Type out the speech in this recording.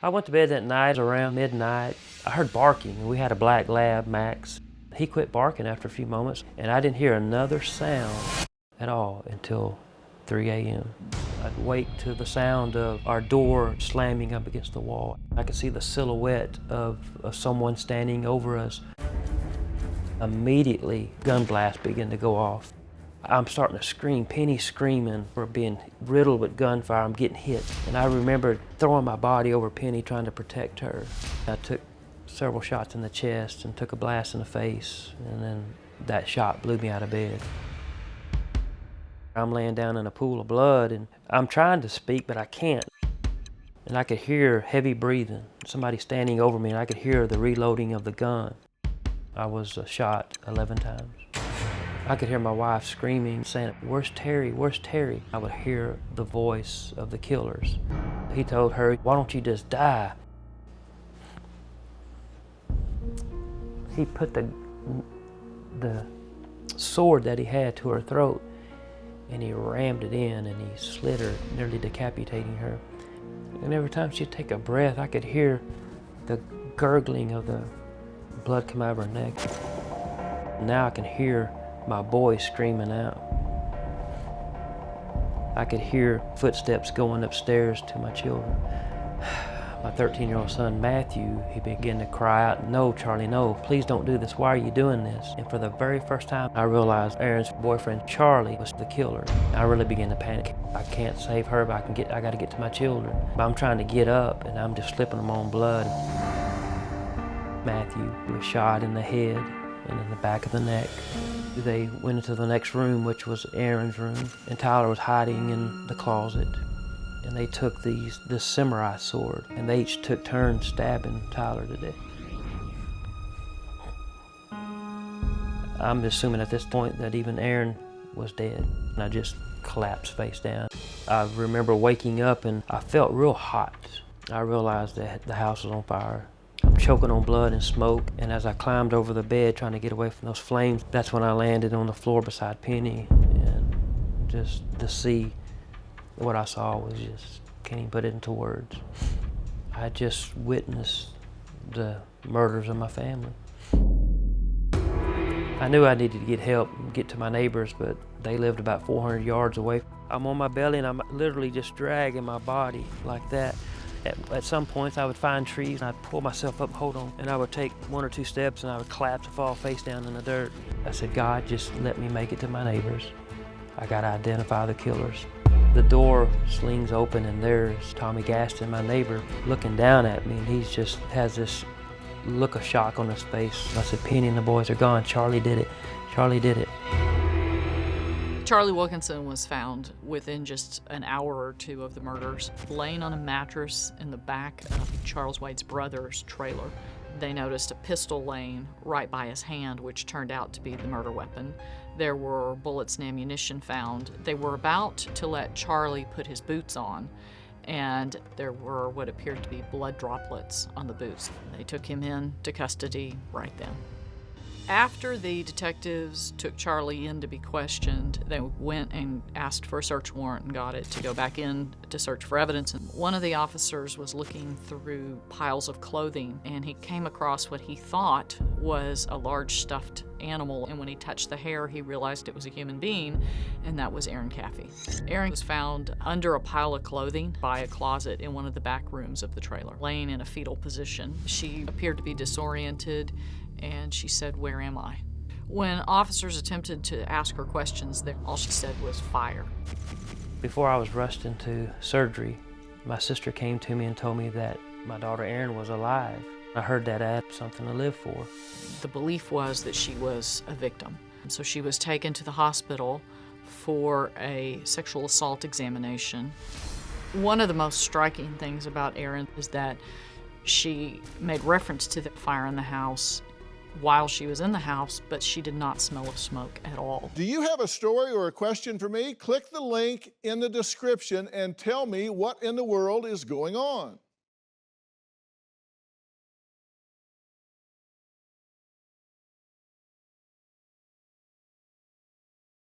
I went to bed that night around midnight. I heard barking. We had a black lab, Max. He quit barking after a few moments, and I didn't hear another sound at all until 3 a.m. I'd wake to the sound of our door slamming up against the wall. I could see the silhouette of someone standing over us. Immediately, gun blasts began to go off. I'm starting to scream. Penny's screaming. We're being riddled with gunfire. I'm getting hit. And I remember throwing my body over Penny, trying to protect her. I took several shots in the chest and took a blast in the face, and then that shot blew me out of bed. I'm laying down in a pool of blood, and I'm trying to speak, but I can't. And I could hear heavy breathing. Somebody standing over me, and I could hear the reloading of the gun. I was shot 11 times. I could hear my wife screaming, saying, "Where's Terry? Where's Terry?" I would hear the voice of the killers. He told her, "Why don't you just die?" He put the sword that he had to her throat, and he rammed it in, and he slit her, nearly decapitating her. And every time she'd take a breath, I could hear the gurgling of the blood come out of her neck. Now I can hear my boy screaming out. I could hear footsteps going upstairs to my children. My 13-year-old son, Matthew, he began to cry out, "No, Charlie, no, please don't do this. Why are you doing this?" And for the very first time, I realized Erin's boyfriend, Charlie, was the killer. I really began to panic. I can't save her, but I gotta get to my children. But I'm trying to get up, and I'm just slipping them on blood. Matthew was shot in the head and in the back of the neck. They went into the next room, which was Erin's room, and Tyler was hiding in the closet. And they took this samurai sword, and they each took turns stabbing Tyler to death. I'm assuming at this point that even Erin was dead, and I just collapsed face down. I remember waking up, and I felt real hot. I realized that the house was on fire. I'm choking on blood and smoke, and as I climbed over the bed trying to get away from those flames, that's when I landed on the floor beside Penny, and just to see what I saw was just, can't even put it into words. I just witnessed the murders of my family. I knew I needed to get help and get to my neighbors, but they lived about 400 yards away. I'm on my belly and I'm literally just dragging my body like that. At some points I would find trees and I'd pull myself up, hold on, and I would take 1 or 2 steps and I would collapse and fall face down in the dirt. I said, "God, just let me make it to my neighbors. I gotta identify the killers." The door slings open and there's Tommy Gaston, my neighbor, looking down at me, and he just has this look of shock on his face. I said, "Penny and the boys are gone. Charlie did it. Charlie did it." Charlie Wilkinson was found within just an hour or two of the murders, laying on a mattress in the back of Charles Wade's brother's trailer. They noticed a pistol laying right by his hand, which turned out to be the murder weapon. There were bullets and ammunition found. They were about to let Charlie put his boots on, and there were what appeared to be blood droplets on the boots. They took him into custody right then. After the detectives took Charlie in to be questioned, they went and asked for a search warrant and got it to go back in to search for evidence. And one of the officers was looking through piles of clothing, and he came across what he thought was a large stuffed animal. And when he touched the hair, he realized it was a human being, and that was Erin Caffey. Erin was found under a pile of clothing by a closet in one of the back rooms of the trailer, laying in a fetal position. She appeared to be disoriented, and she said, "Where am I?" When officers attempted to ask her questions, all she said was fire. Before I was rushed into surgery, my sister came to me and told me that my daughter Erin was alive. I heard that I had something to live for. The belief was that she was a victim. So she was taken to the hospital for a sexual assault examination. One of the most striking things about Erin is that she made reference to the fire in the house while she was in the house, but she did not smell of smoke at all. Do you have a story or a question for me? Click the link in the description and tell me what in the world is going on.